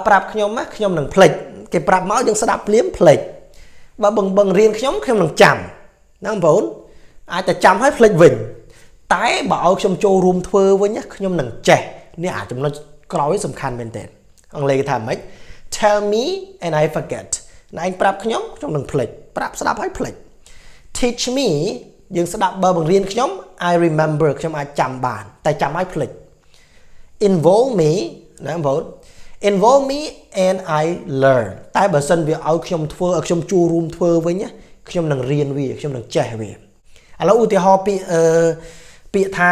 ប្រាប់ខ្ញុំណាខ្ញុំនឹងភ្លេចគេប្រាប់មកយើងស្ដាប់ភ្លាមភ្លេចបើបង្រៀនខ្ញុំនឹងចាំណាបងប្អូនអាចតែចាំឲ្យភ្លេចវិញតែបើឲ្យខ្ញុំចូលរួមធ្វើវិញខ្ញុំនឹងចេះនេះអាចំណុចក្រោយសំខាន់មែនទែនអង់គ្លេសគេថាម៉េច tell me and I forget ណែឯងប្រាប់ខ្ញុំនឹងភ្លេចប្រាប់ស្ដាប់ឲ្យភ្លេច teach me យើងស្ដាប់បើបង្រៀនខ្ញុំ I remember ខ្ញុំអាចចាំបានតែចាំឲ្យភ្លេច involve me ណាបងប្អូន involve me and I learn តែបើសិនវាឲ្យខ្ញុំធ្វើឲ្យខ្ញុំចូលរួមធ្វើវិញខ្ញុំនឹងរៀនវាខ្ញុំនឹងចេះវាឥឡូវឧទាហរណ៍ពាក្យថា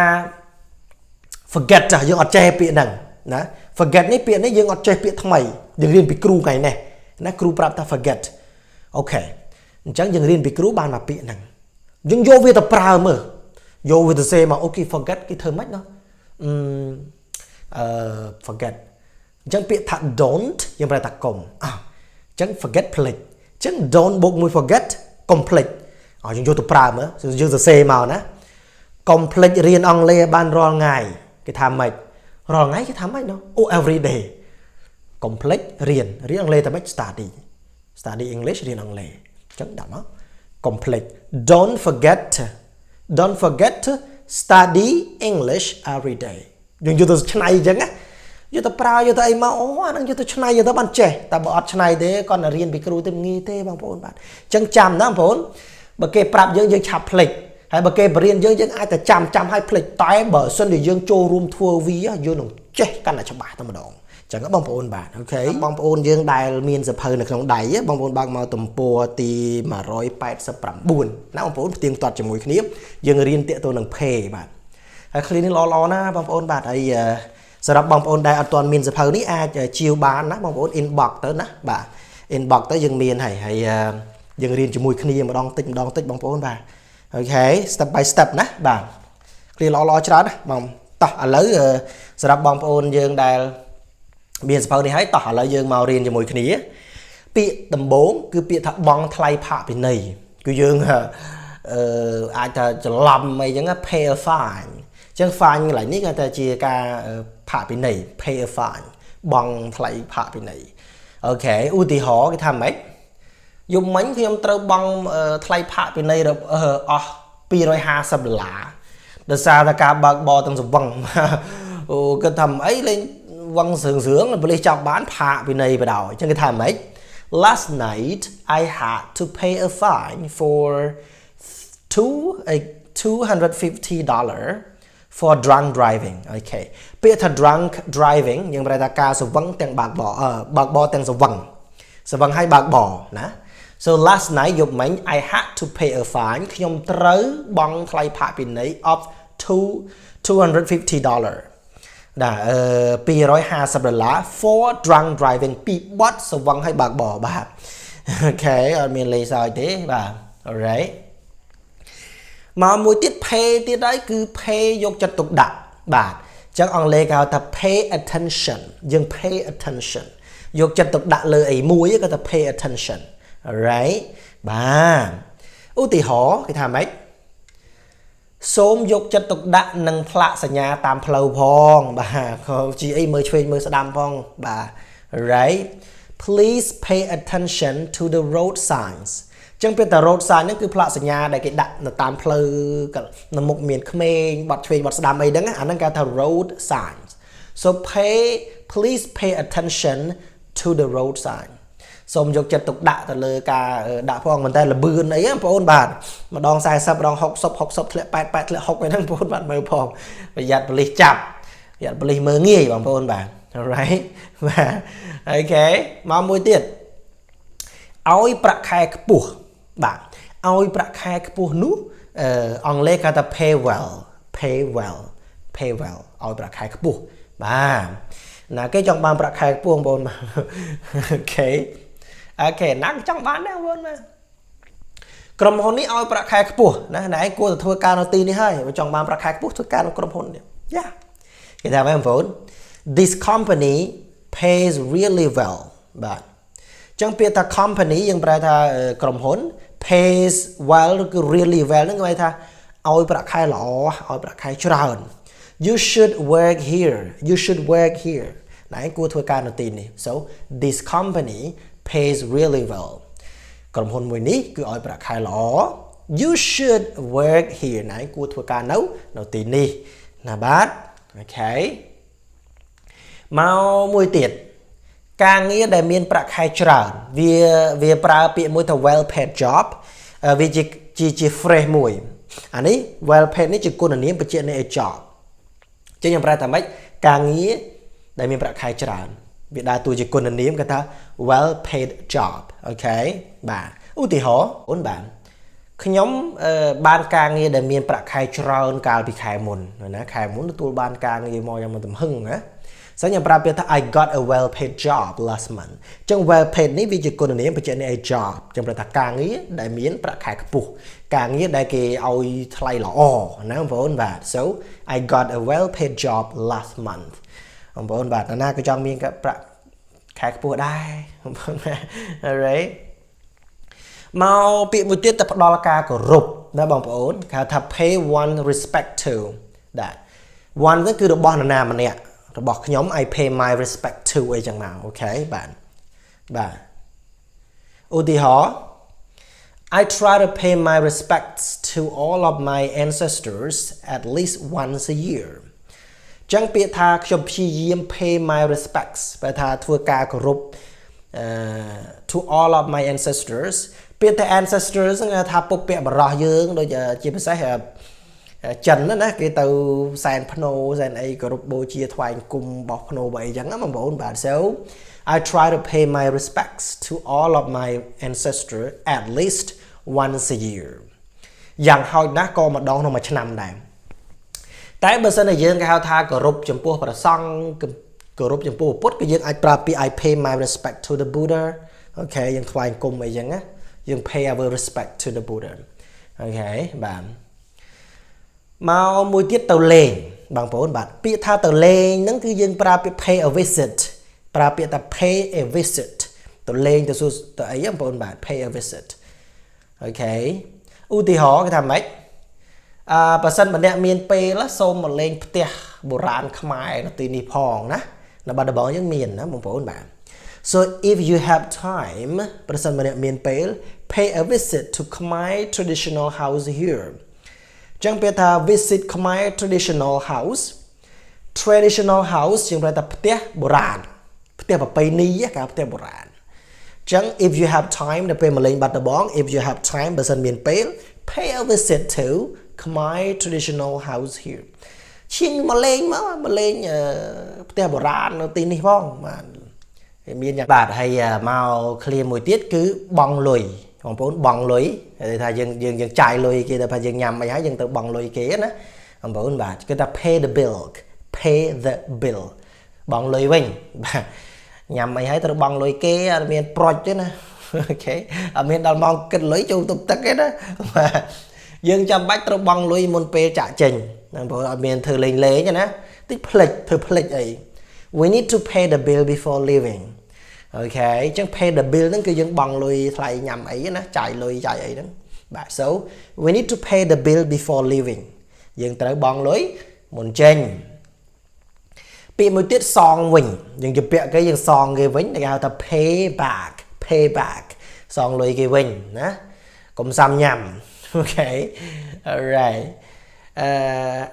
forget យើងអត់ចេះពាក្យហ្នឹងណា forget នេះពាក្យនេះយើងអត់ចេះពាក្យថ្មីយើងរៀនពីគ្រូថ្ងៃនេះណាគ្រូប្រាប់ថា forget អូខេអញ្ចឹងយើងរៀនពីគ្រូបានមកពាក្យហ្នឹងយើងយកវាទៅប្រើមើលយកវាទៅសេមកអូខេ forget គេធ្វើម៉េចណោះforget អញ្ចឹងពាក្យថា don't យើងប្រែថាកុំអញ្ចឹង forget ភ្លេចអញ្ចឹង don't បូកមួយ forget កុំភ្លេចយើងយកទៅប្រើមើលយើងសរសេរមកណាកុំភ្លេចរៀនអង់គ្លេសបានរាល់ថ្ងៃគេថាម៉េចរាល់ថ្ងៃគេថាម៉េចណោះអូ every day កុំភ្លេចរៀនអង់គ្លេសថាម៉េច study English រៀនអង់គ្លេសអញ្ចឹងដាក់មកកុំភ្លេច don't forget to study English every day យើងយកទៅឆ្នៃអញ្ចឹងណាយកទៅប្រើយកទៅអីមកអូអានឹងយកទៅឆ្នៃយកទៅបានចេះតែបើអត់ឆ្នៃទេគាត់ទៅរៀនពីគ្រូទៅងាយទេបងប្អូនបាទអញ្ចឹងចាំណាបងប្អូនបើគេប្រាប់យើងឆាប់ភ្លេចហើយបើគេបរៀនយើងអាចតែចាំឲ្យភ្លេចតែបើសិនជាយើងចូលរួមធ្វើវាយើងនឹងចេះកាន់តែច្បាស់តែម្ដងអញ្ចឹងបងប្អូនបាទអូខេបងប្អូនយើងដែលមានសៀវភៅនៅក្នុងដៃបងប្អូនបើកមកទំព័រទី189ណាបងប្អូនផ្ទៀងផ្ទាត់ជាមួយគ្នាយើងរៀនតាក់ទងនឹង pay បាទហើយ clean នេះល្អណាបងប្អូនបាទហើយសម្រាប់បងប្អូនដែលអត់ទាន់មានសៀវភៅនេះអាចជាវបានណាបងប្អូន inbox ទៅណាបាទ inbox ទៅយើងមានហើយយើងរៀនជាមួយគ្នាម្ដងតិចបងប្អូនបាទអូខេ step by step ណាបាទ clear ល្អច្រើនណាបងតោះឥឡូវសម្រាប់បងប្អូនយើងដែលមានសៀវភៅនេះហើយតោះឥឡូវយើងមករៀនជាមួយគ្នាពាក្យដំបូងគឺពាក្យថាបង់ថ្លៃផាកពិន័យគឺយើងអាចថាច្រឡំអីចឹង pay a fine អញ្ចឹង fine កន្លែងនេះគេថាជាការផាកពិន័យ pay a fine បង់ថ្លៃផាកពិន័យអូខេឧទាហរណ៍គេថាម៉េចយប់មិញខ្ញុំត្រូវបង់ថ្លៃផាកពិន័យអស់$250ដោយសារតែការបើកបរទាំងសង្វឹងអូគាត់ថាអីលេងវឹងស្រឿងប៉ូលីសចាប់បានផាកពិន័យបដ ாய் អញ្ចឹងគេថាម៉េច Last night I had to pay a fine for $250 for drunk driving អូខេពាក្យថា drunk driving យើងប្រែថាការស្វឹងទាំងបើកបរទាំងស្វឹងហើយបើកបរណា so last night យប់មិញ I had to pay a fine ខ្ញុំត្រូវបង់ថ្លៃផាកពិន័យ of $250 $250 for drunk driving ពីបទស្វឹងហើយបើកបរបាទអូខេអត់មានលេខសើចទេបាទ alright មកមួយទៀត pay ទៀតហើយគឺ pay យកចិត្តទុកដាក់បាទអញ្ចឹងអង់គ្លេសគេហៅថា pay attention យើង pay attention យកចិត្តទុកដាក់លើអីមួយគេថា pay attention alright បាទឧទាហរណ៍គេថាម៉េចសូមយកចិត្តទុកដាក់នឹងផ្លាកសញ្ញាតាមផ្លូវផងបាទជាអីមើលឆ្វេងមើលស្ដាំផងបាទ right please pay attention to the road signs ចឹងពេលតែ road sign ហ្នឹងគឺផ្លាកសញ្ញាដែលគេដាក់នៅតាមផ្លូវនៅមុខមានក្មេងបាត់ឆ្វេងបាត់ស្ដាំអីហ្នឹងអាហ្នឹងគេថា road signs so please pay attention to the road sign សូមយកចិត្តទុកដាក់ទៅលើការដាក់ផងមិនតែលបឿនអីបងប្អូនបាទម្ដង40ម្ដង60ធ្លាក់88ធ្លាក់60អីហ្នឹងបងប្អូនបាទមើលផងប្រយ័ត្នប៉ូលីសចាប់ប្រយ័ត្នប៉ូលីសមើលងាយបងប្អូនបាទ alright បាទអូខេមកមួយទៀតឲ្យប្រាក់ខែខ្ពស់បាទឲ្យប្រាក់ខែខ្ពស់នោះអង់គ្លេសគេថា pay well ឲ្យប្រាក់ខែខ្ពស់បាទណាគេចង់បានប្រាក់ខែខ្ពស់បងប្អូនបាទអូខេណាចង់បានដែរបងប្អូនបាទក្រុមហ៊ុននេះឲ្យប្រាក់ខែខ្ពស់ណាណែឯងគួរតែធ្វើការនៅទីនេះហើយបើចង់បានប្រាក់ខែខ្ពស់ធ្វើការនៅក្រុមហ៊ុននេះយ៉ាគេថាបងប្អូន this company pays really well បាទអញ្ចឹងពាក្យថា company យើងប្រែថាក្រុមហ៊ុន pays well គឺ really well ហ្នឹងគេថាឲ្យប្រាក់ខែល្អឲ្យប្រាក់ខែច្រើន you should work here ណែគួរធ្វើការនៅទីនេះ so this company pays really well ក្រុមហ៊ុនមួយនេះគឺឲ្យប្រាក់ខែល្អ you should work here ណែគួរធ្វើការនៅទីនេះណាបាទអូខេមកមួយទៀតការងារដែលមានប្រាក់ខែច្រើនវាប្រើពាក្យមួយថា well paid job វាជា phrase មួយអានេះ well paid នេះជាគុណនាមបញ្ជាក់នៃ a job ចឹងខ្ញុំប្រែថាម៉េចការងារដែលមានប្រាក់ខែច្រើនវាដើរតួជាគុណនាមគេថា well paid job អូខេបាទឧទាហរណ៍អូនបាទខ្ញុំបានការងារដែលមានប្រាក់ខែច្រើនកាលពីខែមុនណាខែមុនទទួលបានការងារមកយ៉ាងមិនទំហឹងណាso ខ្ញុំប្រាប់ពាក្យថា I got a well paid job last month ចឹង well paid នេះវាជាគុណនាមបញ្ជាក់នៃ a job ចឹងប្រាប់ថាការងារដែលមានប្រាក់ខែខ្ពស់ការងារដែលគេឲ្យថ្លៃល្អណាបងប្អូនបាទ so I got a well paid job last month បងប្អូនបាទណាក៏ចង់មានប្រាក់ខែខ្ពស់ដែរបងប្អូន alright មកពាក្យមួយទៀតទៅផ្ដល់ការគោរពណាបងប្អូនគេថា pay one respect to that one ហ្នឹងគឺរបស់នរណាម្នាក់របស់ខ្ញុំ I pay my respect to អីចឹងមកអូខេបាទឧទាហរណ៍ I try to pay my respects to all of my ancestors at least once a year ចឹងពាក្យថាខ្ញុំព្យាយាម pay my respects បែរថាធ្វើការគោរពto all of my ancestors ពាក្យថា ancestors ហ្នឹងថាពុកពាក់បរោះយើងដូចជាពិសេសចិនណាគេទៅសែនភ្នោសែនអីគោរពបូជាថ្វាយគុំបោះភ្នោបើអីចឹងណាបងប្អូនបាទ so I try to pay my respects to all of my ancestors at least once a year យ៉ាងហោចណាស់ក៏ម្ដងក្នុងមួយឆ្នាំដែរតែបើសិនជាយើងគេហៅថាគោរពចំពោះព្រះសង្ឃគោរពចំពោះពុទ្ធគឺយើងអាចប្រើពាក្យ I pay my respect to the Buddha អូខេយើងថ្វាយគុំអីចឹងណាយើង pay our respect to the Buddha អូខេបាទមកមួយទៀតទៅលេងបងប្អូនបាទពាក្យថាទៅលេងហ្នឹងគឺយើងប្រើពាក្យ pay a visit ប្រើពាក្យថា pay a visit ទៅលេងទៅសួរទៅអីបងប្អូនបាទ pay a visit អូខេឧទាហរណ៍គេថាម៉េចបើសិនម្នាក់មានពេលសូមមកលេងផ្ទះបុរាណខ្មែរនៅទីនេះផងណានៅបាត់ដំបងយើងមានណាបងប្អូនបាទ so if you have time ប្រសិនម្នាក់មានពេល pay a visit to Khmer traditional house here ចឹងពាក្យថា visit Khmer traditional house ជាងប្រែថាផ្ទះបុរាណផ្ទះប្រពៃណីគេផ្ទះបុរាណចឹង if you have time នៅពេលមកលេងបាត់ដំបង if you have time បើសិនមានពេល pay a visit to Khmer traditional house here ឈៀងមកលេងផ្ទះបុរាណនៅទីនេះផងបាទមានយ៉ាងបាទហើយមកឃ្លាមួយទៀតគឺបងលុយបងប្អូនបងលុយគេថាយើងចាយលុយគេតែថាយើងញ៉ាំអីហើយយើងទៅបងលុយគេណាបងប្អូនបាទគេថា pay the bill បងលុយវិញបាទញ៉ាំអីហើយត្រូវបងលុយគេអត់មានប្រុចទេណាអូខេអត់មានដល់ម៉ោងគិតលុយចូលទប់ទឹកទេណាបាទយើងចាំបាច់ត្រូវបងលុយមុនពេលចាក់ចេញបងប្អូនអត់មានធ្វើលេងណាតិចផ្លិចធ្វើផ្លិចអី we need to pay the bill before leaving អូខេអញ្ចឹង pay the bill ហ្នឹងគឺយើងបងលុយថ្លៃញ៉ាំអីណាចាយលុយចាយអីហ្នឹងបាទ so we need to pay the bill before leaving យើងត្រូវបងលុយមុនចេញពាក្យមួយទៀតសងវិញយើងជពាក់គេយើងសងគេវិញគេហៅថា pay back សងលុយគេវិញណាកុំសាំញ៉ាំអូខេ alright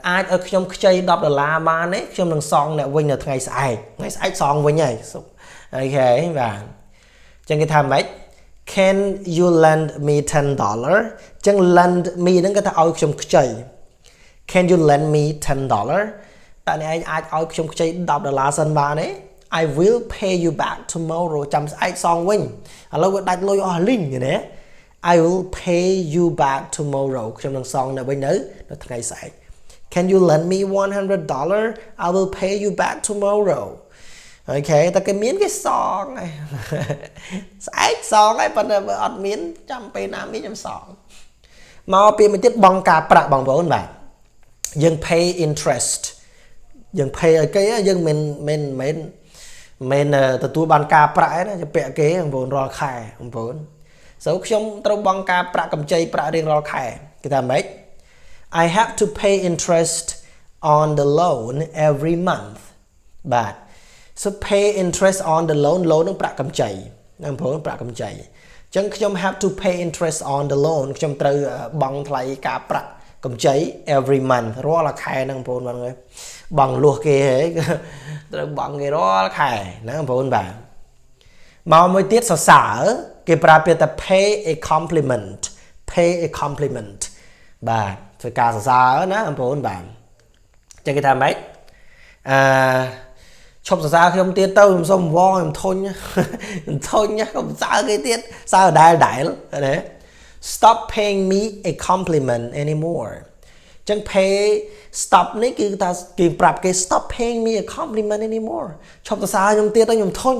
អាចឲ្យខ្ញុំខ្ចី$10បានទេខ្ញុំនឹងសងអ្នកវិញនៅថ្ងៃស្អែកសងវិញហើយអូខេបាទអញ្ចឹងគេថាម៉េច can you lend me $10 អញ្ចឹង lend me ហ្នឹងគេថាឲ្យខ្ញុំខ្ចី can you lend me $10 តើអ្នកឯងអាចឲ្យខ្ញុំខ្ចី$10សិនបានទេ I will pay you back tomorrow ចាំស្អែកសងវិញឥឡូវវាដាច់លុយអស់លីងណា I will pay you back tomorrow ខ្ញុំនឹងសងអ្នកវិញនៅថ្ងៃស្អែក Can you lend me $100 I will pay you back tomorrow អូខេតែគេមានគេសងហើយស្អែកសងហើយប៉ុន្តែបើអត់មានចាំពេលណាមានខ្ញុំសងមកពាក្យមួយទៀតបងការប្រាក់បងប្អូនបាទយើង pay interest យើង pay ឲ្យគេយើងមិនទទួលបានការប្រាក់ឯណាពាក់គេបងប្អូនរាល់ខែបងប្អូន so ខ្ញុំត្រូវបង់ការប្រាក់កម្ចីប្រាក់រៀងរាល់ខែគេថាម៉េច I have to pay interest on the loan every month បាទ so pay interest on the loan loan នឹងប្រាក់កម្ចីណាបងប្អូនប្រាក់កម្ចីអញ្ចឹងខ្ញុំ have to pay interest on the loan ខ្ញុំត្រូវបង់ថ្លៃការប្រាក់កម្ចី every month រាល់ខែហ្នឹងបងប្អូនបងអើយបង់លួសគេហេត្រូវបង់គេរាល់ខែណាបងប្អូនបាទមកមួយទៀតសរសើរគេប្រើពាក្យថា pay a compliment បាទធ្វើការសរសើរណាបងប្អូនបាទអញ្ចឹងគេថាម៉េចឈប់សរសើរខ្ញុំទៀតទៅខ្ញុំសុំវងខ្ញុំធុញកុំសើគេទៀតសើដែលណា stop paying me a compliment anymore អញ្ចឹង pay stop នេះគឺថាគេប្រាប់គេ stop paying me a compliment anymore ឈប់សរសើរខ្ញុំទៀតទៅខ្ញុំធុញ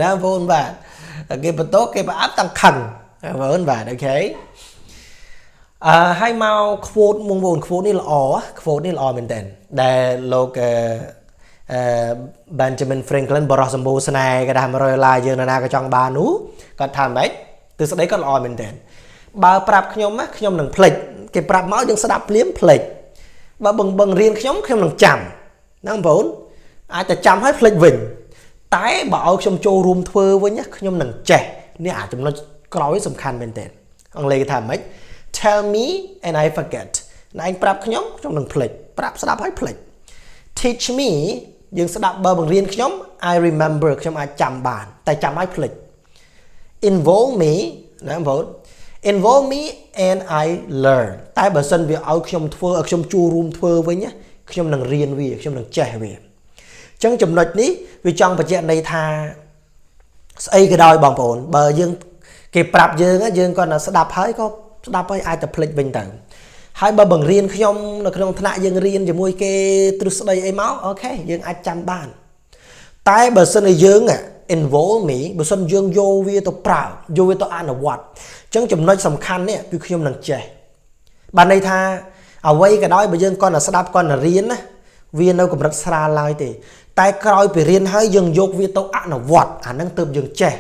ណាបងប្អូនបាទគេបន្ទោសគេប្រអាប់តាំងខឹងបងប្អូនបាទអូខេហើយមក quote បងប្អូន quote នេះល្អមែនតើដែលលោកBenjamin Franklin បរិះសម្បូរស្នេហ៍គេថា$100យើងណាក៏ចង់បាននោះគាត់ថាម៉េចទស្សនៈគាត់ល្អមែនតើបើប្រាប់ខ្ញុំខ្ញុំនឹងភ្លេចគេប្រាប់មកយើងស្ដាប់ភ្លាមភ្លេចបើបង្រៀនខ្ញុំនឹងចាំណាបងប្អូនអាចតែចាំហើយភ្លេចវិញតែបើឲ្យខ្ញុំចូលរួមធ្វើវិញខ្ញុំនឹងចេះនេះអាចចំណុចក្រោយសំខាន់មែនតើអង់គ្លេសគេថាម៉េច tell me and I forget ណែឯងប្រាប់ខ្ញុំនឹងភ្លេចប្រាប់ស្ដាប់ហើយភ្លេច teach me យើងស្ដាប់បើបង្រៀនខ្ញុំ I remember ខ្ញុំអាចចាំបានតែចាំឲ្យភ្លេច involve me ណាបងប្អូន involve me and I learn តែបើសិនវាឲ្យខ្ញុំធ្វើឲ្យខ្ញុំចូលរួមធ្វើវិញខ្ញុំនឹងរៀនវាខ្ញុំនឹងចេះវាអញ្ចឹងចំណុចនេះវាចង់បញ្ជាក់ន័យថាស្អីក៏ដោយបងប្អូនបើយើងគេប្រាប់យើងគាត់ទៅស្ដាប់ហើយក៏ស្ដាប់ហើយអាចទៅភ្លេចវិញទៅហើយបើបង្រៀនខ្ញុំនៅក្នុងថ្នាក់យើងរៀនជាមួយគេទ្រឹស្ដីអីមកអូខេយើងអាចចាំបានតែបើសិនជាយើង involve me បើសិនយើងយកវាទៅប្រើយកវាទៅអនុវត្តអញ្ចឹងចំណុចសំខាន់នេះគឺខ្ញុំនឹងចេះបានន័យថាអ្វីក៏ដោយបើយើងគាត់ទៅស្ដាប់គាត់ទៅរៀនណាវានៅកម្រិតស្រាលឡើយទេតែក្រោយពីរៀនហើយយើងយកវាទៅអនុវត្តអាហ្នឹងទើបយើងចេះ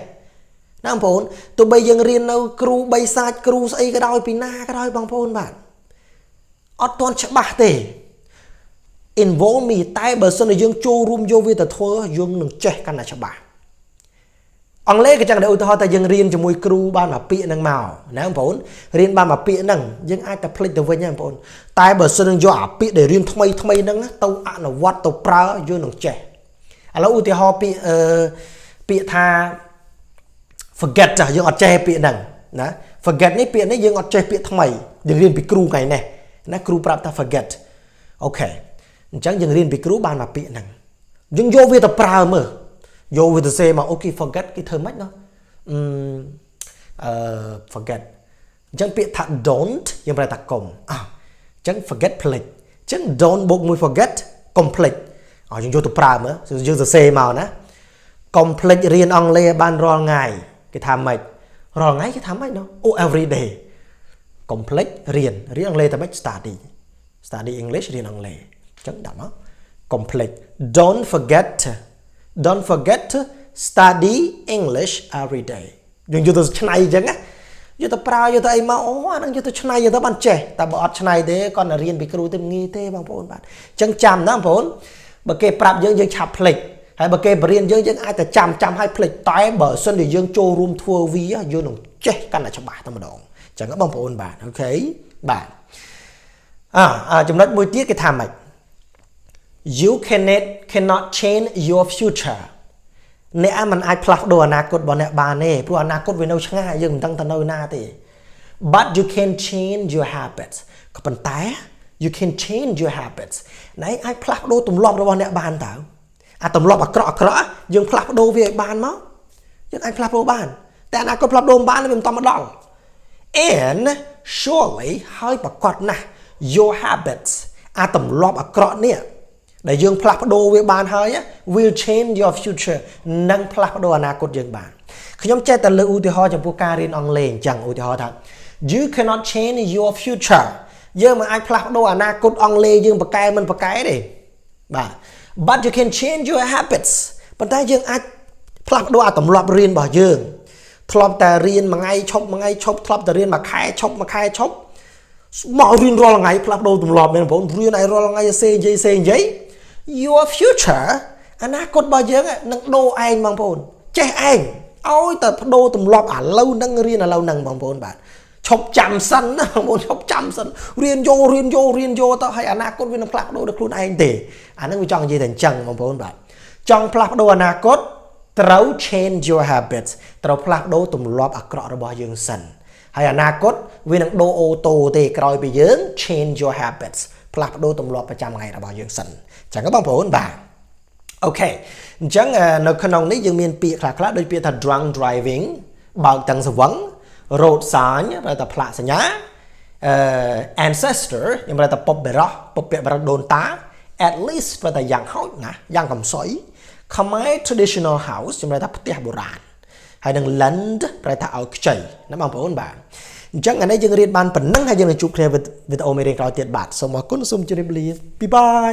ណាបងប្អូនទោះបីយើងរៀននៅគ្រូបីសាច់គ្រូស្អីក៏ដោយពីណាក៏ដោយបងប្អូនបាទអត់ទាន់ច្បាស់ទេ involve me តែបើសិនជាយើងចូលរួមយកវាទៅធ្វើយើងនឹងចេះកាន់តែច្បាស់អង់គ្លេសក៏ចឹងដែរឧទាហរណ៍តែយើងរៀនជាមួយគ្រូបានមួយពាក្យហ្នឹងមកណាបងប្អូនរៀនបានមួយពាក្យហ្នឹងយើងអាចតែភ្លេចទៅវិញហ្នឹងបងប្អូនតែបើសិនយើងយកអាពាក្យដែលរៀនថ្មីហ្នឹងទៅអនុវត្តទៅប្រើយើងនឹងចេះឥឡូវឧទាហរណ៍ពាក្យថា forget ចាយើងអត់ចេះពាក្យហ្នឹងណា forget នេះពាក្យនេះយើងអត់ចេះពាក្យថ្មីយើងរៀនពីគ្រូថ្ងៃនេះណាគ្រូប្រាប់ថា forget អូខេអញ្ចឹងយើងរៀនពីគ្រូបានមកពាក្យហ្នឹងយើងយកវាទៅប្រើមើលយកវាទៅសេមកអូខេ forget គេធ្វើម៉េចណោះforget អញ្ចឹងពាក្យថា don't យើងប្រែថាកុំអញ្ចឹង forget ភ្លេចអញ្ចឹង don't បូកមួយ forget កុំភ្លេចយើងយកទៅប្រើមើលយើងសរសេរមកណាកុំភ្លេចរៀនអង់គ្លេសបានរាល់ថ្ងៃគេថាម៉េចរាល់ថ្ងៃគេថាម៉េចណោះអូ every day កុំភ្លេចរៀនអង់គ្លេសតែម៉េច study English រៀនអង់គ្លេសអញ្ចឹងដាក់មកកុំភ្លេច don't forget to study English every day យើងយកទៅឆ្នៃអញ្ចឹងណាយកទៅប្រើយកទៅអីមកអូអានឹងយកទៅឆ្នៃយកទៅបានចេះតែបើអត់ឆ្នៃទេគាត់ទៅរៀនពីគ្រូទៅងាយទេបងប្អូនបាទអញ្ចឹងចាំណាបងប្អូនបើគេប្រាប់យើងឆាប់ភ្លេចហើយបើគេបរៀនយើងអាចតែចាំឲ្យភ្លេចតែបើសិនជាយើងចូលរួមធ្វើវាយើងនឹងចេះកាន់តែច្បាស់តែម្ដងអញ្ចឹងបងប្អូនបាទអូខេបាទចំណុចមួយទៀតគេថាម៉េច you cannot change your future អ្នកមិនអាចផ្លាស់ប្ដូរអនាគតរបស់អ្នកបានទេព្រោះអនាគតវានៅឆ្ងាយយើងមិនដឹងទៅនៅណាទេ but you can change your habits ក៏ប៉ុន្តែ you can change your habits អ្នកអាចផ្លាស់ប្ដូរទម្លាប់របស់អ្នកបានតើអាទម្លាប់អាក្រក់យើងផ្លាស់ប្ដូរវាឲ្យបានមកយើងអាចផ្លាស់ប្ដូរបានតែអនាគតផ្លាស់ប្ដូរមិនបានវាមិនតមកដល់ and surely ហើយប្រកបណាស់ your habits អាទម្លាប់អាក្រក់នេះដែលយើងផ្លាស់ប្ដូរវាបានហើយ will change your future នឹងផ្លាស់ប្ដូរអនាគតយើងបានខ្ញុំចេះតែលើកឧទាហរណ៍ចំពោះការរៀនអង់គ្លេសអញ្ចឹងឧទាហរណ៍ថា you cannot change your future យើងមិនអាចផ្លាស់ប្ដូរអនាគតអង់គ្លេសយើងប្រកែមិនប្រកែទេបាទ but you can change your habits ប៉ុន្តែយើងអាចផ្លាស់ប្ដូរអាទម្លាប់រៀនរបស់យើងធ្លាប់តែរៀនមួយថ្ងៃឈប់ធ្លាប់តែរៀនមួយខែឈប់មករៀនរាល់ថ្ងៃផ្លាស់ប្ដូរទម្លាប់មែនបងប្អូនរៀនឲ្យរាល់ថ្ងៃសេនិយាយ your future អនាគតរបស់យើងនឹងដូរឯងបងប្អូនចេះឯងឲ្យតែបដូរទម្លាប់ឥឡូវហ្នឹងរៀនឥឡូវហ្នឹងបងប្អូនបាទឈប់ចាំសិនណាបងប្អូនឈប់ចាំសិនរៀនយកទៅឲ្យអនាគតវានឹងផ្លាស់ប្ដូរដល់ខ្លួនឯងទេអាហ្នឹងវាចង់និយាយតែអញ្ចឹងបងប្អូនបាទចង់ផ្លាស់ប្ដូរអនាគតត្រូវ change your habits ត្រូវផ្លាស់ប្ដូរទម្លាប់អាក្រក់របស់យើងសិនហើយអនាគតវានឹងដូរអូតូទេក្រោយពីយើង change your habits ផ្លាស់ប្ដូរទម្លាប់ប្រចាំថ្ងៃរបស់យើងសិនអញ្ចឹងបងប្អូនបាទអូខេអញ្ចឹងនៅក្នុងនេះយើងមានពាក្យខ្លះៗដូចពាក្យថា drunk driving បើកទាំងស្វឹង road sign ប្រែថាផ្លាកសញ្ញាancestor ខ្ញុំប្រែថាពុកបេរោះពុកពាក្យបរិដូនតា at least ប្រែថាយ៉ាងហោចណាស់យ៉ាងកំសុយ Khmer traditional house ខ្ញុំប្រែថាផ្ទះបុរាណហើយនឹង land ប្រែថាឲ្យខ្ចីណាបងប្អូនបាទអញ្ចឹងអានេះយើងរៀនបានប៉ុណ្ណឹងហើយយើងនឹងជួបគ្នាវីដេអូមេរៀនក្រោយទៀតបាទសូមអរគុណសូមជម្រាបលា Bye bye